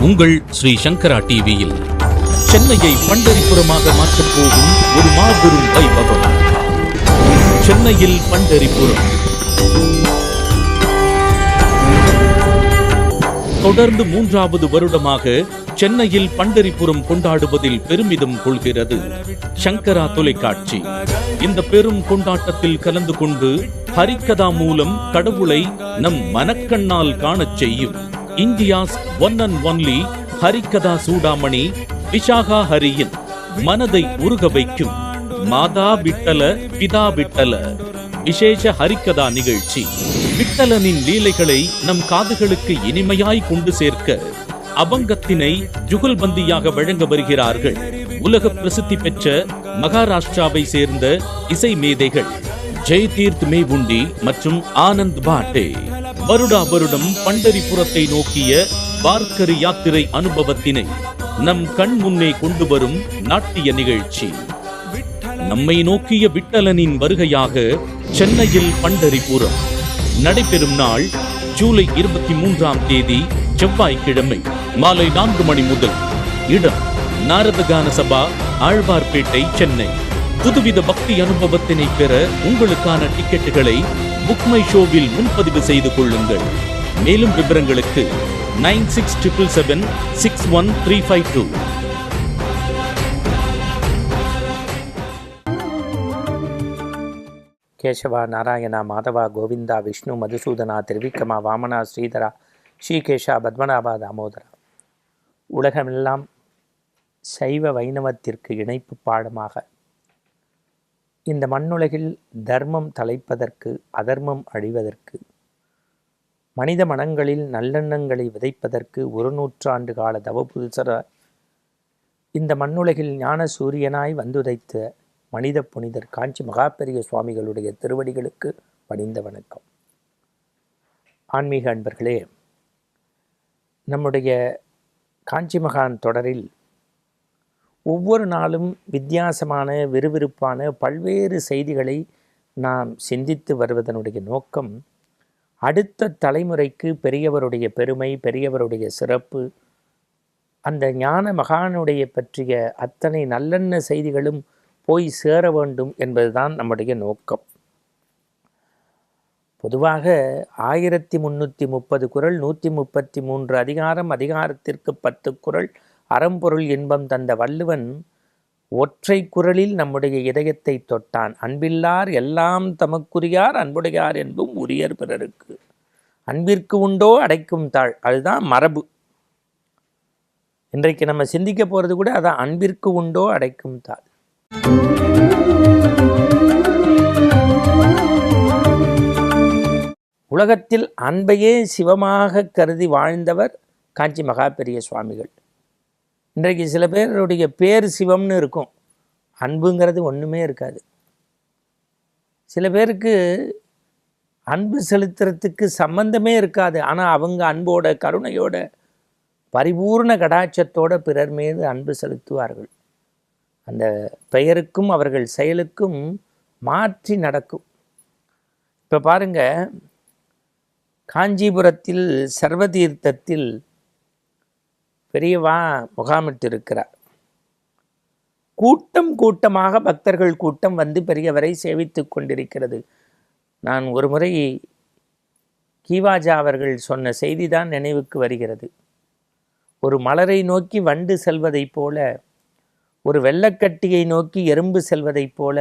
உங்கள் ஸ்ரீ சங்கரா டிவியில் சென்னையை பண்டரிபுரமாக மாற்றப் போகும் ஒரு மாபெரும் வைபவம். சென்னையில் பண்டரிபுரம் தொடர்ந்து 3வது வருடமாக சென்னையில் பண்டரிபுரம் கொண்டாடுவதில் பெருமிதம் கொள்கிறது சங்கரா தொலைக்காட்சி. இந்த பெரும் கொண்டாட்டத்தில் கலந்து கொண்டு ஹரிகதா மூலம் கடவுளை நம் மனக்கண்ணால் காணச் செய்யும் India's one and only Harikatha Chudamani Vishakha ஹரியின் மனதை உருக வைக்கும் மாதா விட்டல பிதா விட்டல விசேஷ ஹரிகதா நிகழ்ச்சி. விட்டலனின் லீலைகளை நம் காதுகளுக்கு இனிமையாய் கொண்டு சேர்க்க அபங்கத்தினை ஜுகல்பந்தியாக வழங்க வருகிறார்கள் உலக பிரசித்தி பெற்ற மகாராஷ்டிராவை சேர்ந்த இசை மேதைகள் ஜெயதீர்த் மேவுண்டி மற்றும் ஆனந்த் பாட்டே. வருடா வருடம் பண்டரிபுரத்தை நோக்கிய வார்க்கரி யாத்திரை அனுபவத்தினை நம் கண் முன்னே கொண்டு வரும் நாட்டிய நிகழ்ச்சி. நம்மை நோக்கிய விட்டலனின் வருகையாக சென்னையில் பண்டரிபுரம் நடைபெறும் நாள் ஜூலை 23ஆம் தேதி செவ்வாய்க்கிழமை மாலை 4 மணி முதல். இடம் நாரதகான சபா, ஆழ்வார்பேட்டை, சென்னை. புதுவித பக்தி அனுபவத்தினை பெற உங்களுக்கான டிக்கெட்டுகளை புக்மை ஷோவில் முன்பதிவு செய்து கொள்ளுங்கள். மேலும் விவரங்களுக்கு 9677761352. கேசவா, நாராயணா, மாதவா, கோவிந்தா, விஷ்ணு, மதுசூதனா, திருவிக்ரமா, வாமனா, ஸ்ரீதரா, ஸ்ரீகேஷா, பத்மநாபா, தாமோதரா. உலகமெல்லாம் சைவ வைணவத்திற்கு இணைப்பு பாடமாக இந்த மண்ணுலகில் தர்மம் தலைப்பதற்கு, அதர்மம் அழிவதற்கு, மனித மனங்களில் நல்லெண்ணங்களை விதைப்பதற்கு 100 கால தவபுருஷர இந்த மண்ணுலகில் ஞான சூரியனாய் வந்துதைத்த மனித புனிதர் காஞ்சி மகாபெரிய சுவாமிகளுடைய திருவடிகளுக்கு பணிந்த வணக்கம். ஆன்மீக அன்பர்களே, நம்முடைய காஞ்சி மகான் தொடரில் ஒவ்வொரு நாளும் வித்தியாசமான விறுவிறுப்பான பல்வேறு செய்திகளை நாம் சிந்தித்து வருவதனுடைய நோக்கம் அடுத்த தலைமுறைக்கு பெரியவருடைய பெருமை, பெரியவருடைய சிறப்பு, அந்த ஞான மகானுடைய பற்றிய அத்தனை நல்லெண்ண செய்திகளும் போய் சேர வேண்டும் என்பதுதான் நம்முடைய நோக்கம். பொதுவாக 1330 குறள், 133 அதிகாரம், அதிகாரத்திற்கு 10 குறள், அறம்பொருள் இன்பம் தந்த வள்ளுவன் ஒற்றை குறளில் நம்முடைய இதயத்தை தொட்டான். அன்பில்லார் எல்லாம் தமக்குரியார், அன்புடையார் என்பும் உரியர் பிறருக்கு. அன்பிற்கு உண்டோ அடைக்கும் தாழ், அதுதான் மரபு. இன்றைக்கு நம்ம சிந்திக்க போகிறது கூட அதான், அன்பிற்கு உண்டோ அடைக்கும் தாழ். உலகத்தில் அன்பையே சிவமாக கருதி வாழ்ந்தவர் காஞ்சி மகாபெரிய சுவாமிகள். இன்றைக்கு சில பேருடைய பேர் சிவம்னு இருக்கும், அன்புங்கிறது ஒன்றுமே இருக்காது. சில பேருக்கு அன்பு செலுத்துறதுக்கு சம்பந்தமே இருக்காது, ஆனால் அவங்க அன்போட, கருணையோட, பரிபூர்ண கடாட்சத்தோட பிறர் மீது அன்பு செலுத்துவார்கள். அந்த பெயருக்கும் அவர்கள் செயலுக்கும் மாற்றி நடக்கும். இப்போ பாருங்க, காஞ்சிபுரத்தில் சர்வதீர்த்தத்தில் பெரியவா முகாமிட்டு இருக்கிறார். கூட்டம் கூட்டமாக பக்தர்கள் கூட்டம் வந்து பெரியவரை சேவித்து கொண்டிருக்கிறது. நான் ஒரு முறை கீவாஜா அவர்கள் சொன்ன செய்தி தான் நினைவுக்கு வருகிறது. ஒரு மலரை நோக்கி வண்டு செல்வதைப் போல, ஒரு வெள்ளக்கட்டியை நோக்கி எறும்பு செல்வதைப் போல,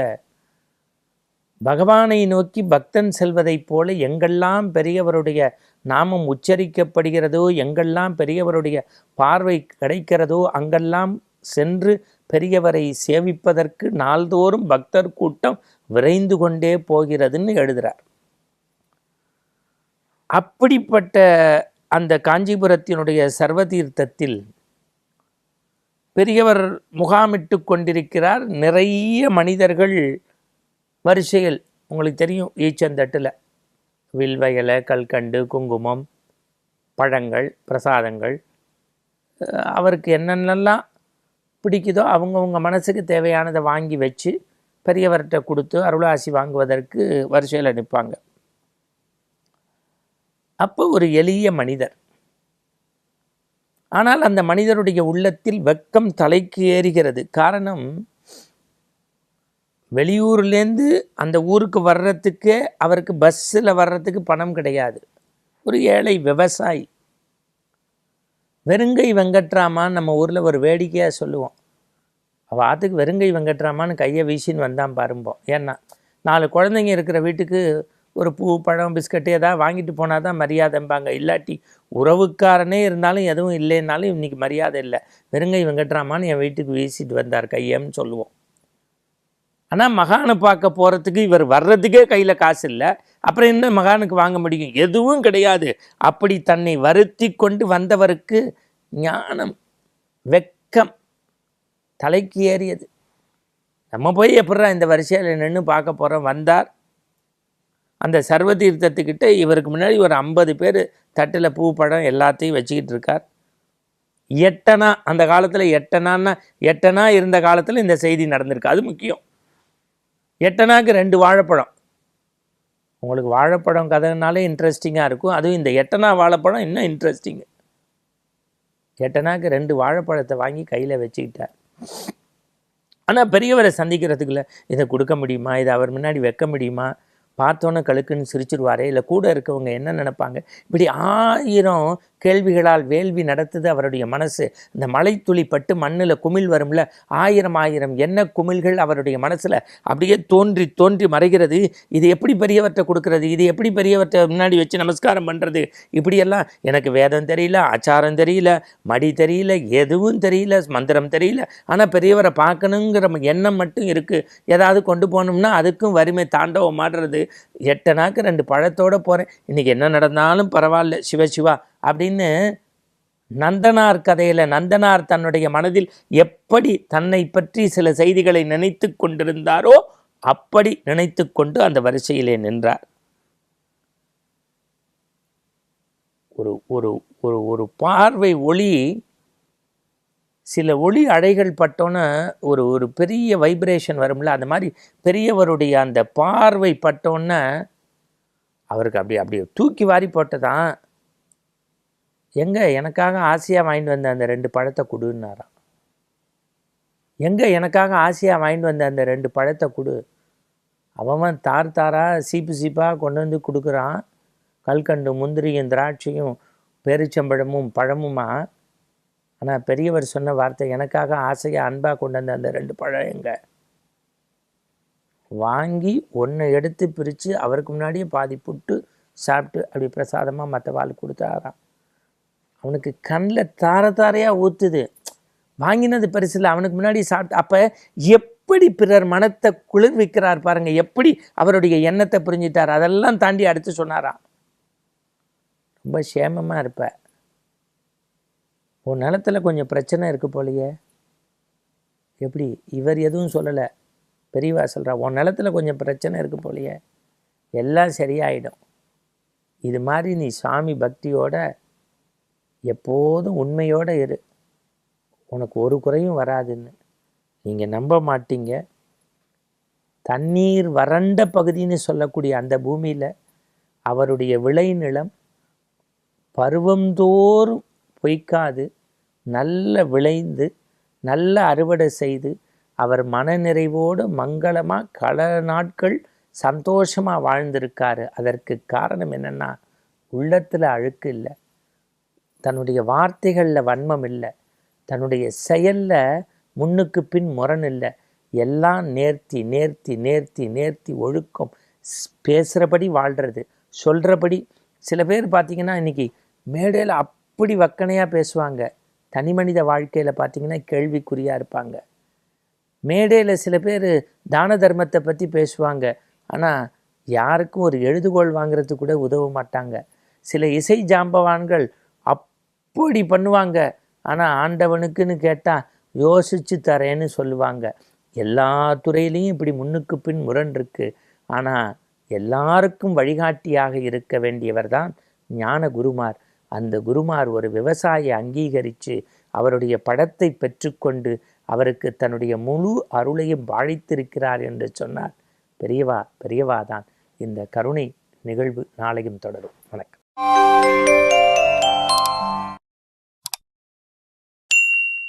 பகவானை நோக்கி பக்தன் செல்வதைப் போல எங்கெல்லாம் பெரியவருடைய நாமம் உச்சரிக்கப்படுகிறதோ, எங்கெல்லாம் பெரியவருடைய பார்வை கிடைக்கிறதோ அங்கெல்லாம் சென்று பெரியவரை சேவிப்பதற்கு நாள்தோறும் பக்தர் கூட்டம் விரைந்து கொண்டே போகிறதுன்னு எழுதுகிறார். அப்படிப்பட்ட அந்த காஞ்சிபுரத்தினுடைய சர்வதீர்த்தத்தில் பெரியவர் முகாமிட்டு கொண்டிருக்கிறார். நிறைய மனிதர்கள் வரிசையில், உங்களுக்கு தெரியும், ஈச்சந்தட்டில் வில்வயலை, கல்கண்டு, குங்குமம், பழங்கள், பிரசாதங்கள், அவருக்கு என்னென்னலாம் பிடிக்குதோ அவங்கவுங்க மனசுக்கு தேவையானதை வாங்கி வச்சு பெரியவர்கிட்ட கொடுத்து அருளாசி வாங்குவதற்கு வரிசையில் நிற்பாங்க. அப்போ ஒரு எளிய மனிதர் ஆனால் அந்த மனிதருடைய உள்ளத்தில் வெட்கம் தலைக்கு ஏறுகிறது. காரணம், வெளியூர்லேருந்து அந்த ஊருக்கு வர்றதுக்கே அவருக்கு பஸ்ஸில் வர்றதுக்கு பணம் கிடையாது. ஒரு ஏழை விவசாயி. வெறுங்கை வெங்கட்ராமான்னு நம்ம ஊரில் ஒரு வேடிக்கையாக சொல்லுவோம். அவள் ஆற்றுக்கு வெறுங்கை வெங்கட்ராமான்னு கையை வீசின்னு வந்தான் பாரும்போம். ஏன்னா 4 குழந்தைங்க இருக்கிற வீட்டுக்கு ஒரு பூ, பழம், பிஸ்கட்டு ஏதாவது வாங்கிட்டு போனால் தான் மரியாதைம்பாங்க. இல்லாட்டி உறவுக்காரனே இருந்தாலும் எதுவும் இல்லைன்னாலும் இன்றைக்கி மரியாதை இல்லை. வெறுங்கை வெங்கட்ராமான்னு என் வீட்டுக்கு வீசிட்டு வந்தார் கையன்னு சொல்லுவோம். ஆனால் மகானை பார்க்க போகிறதுக்கு இவர் வர்றதுக்கே கையில் காசு இல்லை. அப்புறம் என்ன மகானுக்கு வாங்க முடியும்? எதுவும் கிடையாது. அப்படி தன்னை வருத்தி கொண்டு வந்தவருக்கு ஞானம், வெட்கம் தலைக்கு ஏறியது. நம்ம போய் எப்படா இந்த வரிசையில் நின்று பார்க்க போகிறோம்? வந்தார். அந்த சர்வதீர்த்தத்துக்கிட்ட இவருக்கு முன்னாடி ஒரு 50 பேர் தட்டில் பூ, பழம் எல்லாத்தையும் வச்சுக்கிட்டு இருக்கார். எட்டனா, அந்த காலத்தில் எட்டனா இருந்த காலத்தில் இந்த செய்தி நடந்திருக்கு. அது முக்கியம். எட்டனாக்கு 2 வாழைப்பழம். உங்களுக்கு வாழைப்பழம் கதைனாலே இன்ட்ரெஸ்டிங்காக இருக்கும். அதுவும் இந்த எட்டனா வாழைப்பழம் இன்னும் இன்ட்ரெஸ்டிங்கு. எட்டனாக்கு 2 வாழைப்பழத்தை வாங்கி கையில் வச்சுக்கிட்டார். ஆனால் பெரியவரை சந்திக்கிறதுக்குள்ள இதை கொடுக்க முடியுமா, இதை அவர் முன்னாடி வைக்க முடியுமா, பார்த்தோன்னே கழுக்குன்னு சிரிச்சிருவாரே, இல்லை கூட இருக்கவங்க என்ன நினைப்பாங்க, இப்படி 1000 கேள்விகளால் வேள்வி நடத்துது அவருடைய மனசு. இந்த மலைத்துளி பட்டு மண்ணில் குமிழ் வரும்ல, 1000 எண்ண குமிழ்கள் அவருடைய மனசில் அப்படியே தோன்றி தோன்றி மறைகிறது. இது எப்படி பெரியவர்கிட்ட கொடுக்கறது, இது எப்படி பெரியவர்கிட்ட முன்னாடி வச்சு நமஸ்காரம் பண்ணுறது, இப்படியெல்லாம் எனக்கு வேதம் தெரியல, ஆச்சாரம் தெரியல, மடி தெரியல, எதுவும் தெரியல, மந்திரம் தெரியல. ஆனால் பெரியவரை பார்க்கணுங்கிற எண்ணம் மட்டும் இருக்குது. ஏதாவது கொண்டு போகணும்னா அதுக்கும் வறுமை தாண்டவம் மாடுறது. 8 நாக்கு 2 பழத்தோடு போகிறேன், இன்றைக்கி என்ன நடந்தாலும் பரவாயில்ல, சிவசிவா அப்படின்னு நந்தனார் கதையில் நந்தனார் தன்னுடைய மனதில் எப்படி தன்னை பற்றி சில செய்திகளை நினைத்து கொண்டிருந்தாரோ அப்படி நினைத்து கொண்டு அந்த வரிசையிலே நின்றார். ஒரு ஒரு ஒரு ஒரு பார்வை ஒளி, சில ஒளி அலைகள் பட்டோன்னு ஒரு பெரிய வைப்ரேஷன் வரும்ல, அந்த மாதிரி பெரியவருடைய அந்த பார்வை பட்டோன்னே அவருக்கு அப்படியே தூக்கி வாரி போட்டதான். எங்கே எனக்காக ஆசையாக வாங்கிட்டு வந்த அந்த 2 பழத்தை கொடுன்னாராம். எங்கே எனக்காக ஆசையாக வாங்கிட்டு வந்த அந்த 2 பழத்தை கொடு. அவன் தாராக சீப்பாக கொண்டு வந்து கொடுக்குறான். கல்கண்டு, முந்திரியும், திராட்சையும், பேரிச்சம்பழமும் பழமுமா. ஆனால் பெரியவர் சொன்ன வார்த்தை, எனக்காக ஆசையாக அன்பாக கொண்டு வந்த அந்த 2 பழம் எங்கே? வாங்கி 1 எடுத்து பிரித்து அவருக்கு முன்னாடியே பாதி புட்டு சாப்பிட்டு அப்படி பிரசாதமாக மற்ற வாழ் கொடுத்தாராம். அவனுக்கு கண்ணில் தாரையாக ஊற்றுது. வாங்கினது பரிசில் அவனுக்கு முன்னாடி சாப்பிட்டு. அப்போ எப்படி பிறர் மனத்தை குளிர்விக்கிறார் பாருங்கள், எப்படி அவருடைய எண்ணத்தை புரிஞ்சிட்டார். அதெல்லாம் தாண்டி அடுத்து சொன்னாராம், ரொம்ப சேமமாக இருப்ப, உன் நிலத்தில் கொஞ்சம் பிரச்சனை இருக்குது போலையே. எப்படி? இவர் எதுவும் சொல்லலை, பெரியவா சொல்கிறா, உன் நிலத்தில் கொஞ்சம் பிரச்சனை இருக்குது போலையே, எல்லாம் சரியாயிடும். இது மாதிரி நீ சாமி பக்தியோட எப்போதும் உண்மையோடு இரு, உனக்கு ஒரு குறையும் வராதுன்னு. நீங்கள் நம்ப மாட்டீங்க, தண்ணீர் வறண்ட பகுதின்னு சொல்லக்கூடிய அந்த பூமியில் அவருடைய விளைநிலம் பருவந்தோறும் பொய்க்காது நல்ல விளைந்து நல்ல அறுவடை செய்து அவர் மனநிறைவோடு மங்களமாக பல நாட்கள் சந்தோஷமாக வாழ்ந்திருக்காரு. அதற்கு காரணம் என்னென்னா, உள்ளத்தில் அழுக்கு இல்லை, தன்னுடைய வார்த்தைகளில் வன்மம் இல்லை, தன்னுடைய செயலில் முன்னுக்கு பின் முரண் இல்லை, எல்லாம் நேர்த்தி நேர்த்தி நேர்த்தி நேர்த்தி ஒழுக்கம், பேசுகிறபடி வாழ்கிறது, சொல்கிறபடி. சில பேர் பார்த்திங்கன்னா இன்றைக்கி மேடையில் அப்படி வக்கனையாக பேசுவாங்க, தனி மனித வாழ்க்கையில் பார்த்திங்கன்னா கேள்விக்குறியாக இருப்பாங்க. மேடையில் சில பேர் தான தர்மத்தை பற்றி பேசுவாங்க, ஆனால் யாருக்கும் ஒரு எழுதுகோள் வாங்கிறதுக்கு கூட உதவ மாட்டாங்க. சில இசை ஜாம்பவான்கள் அப்படி பண்ணுவாங்க, ஆனால் ஆண்டவனுக்குன்னு கேட்டால் யோசித்து தரேன்னு சொல்லுவாங்க. எல்லா துறையிலையும் இப்படி முன்னுக்கு பின் முரண் இருக்குது. ஆனால் எல்லாருக்கும் வழிகாட்டியாக இருக்க வேண்டியவர் தான் ஞான குருமார். அந்த குருமார் ஒரு விவசாயியை அங்கீகரித்து அவருடைய படத்தை பெற்றுக்கொண்டு அவருக்கு தன்னுடைய முழு அருளையும் வாழித்திருக்கிறார் என்று சொன்னார். பெரியவா தான். இந்த கருணை நிகழ்வு நாளையும் தொடரும். வணக்கம்.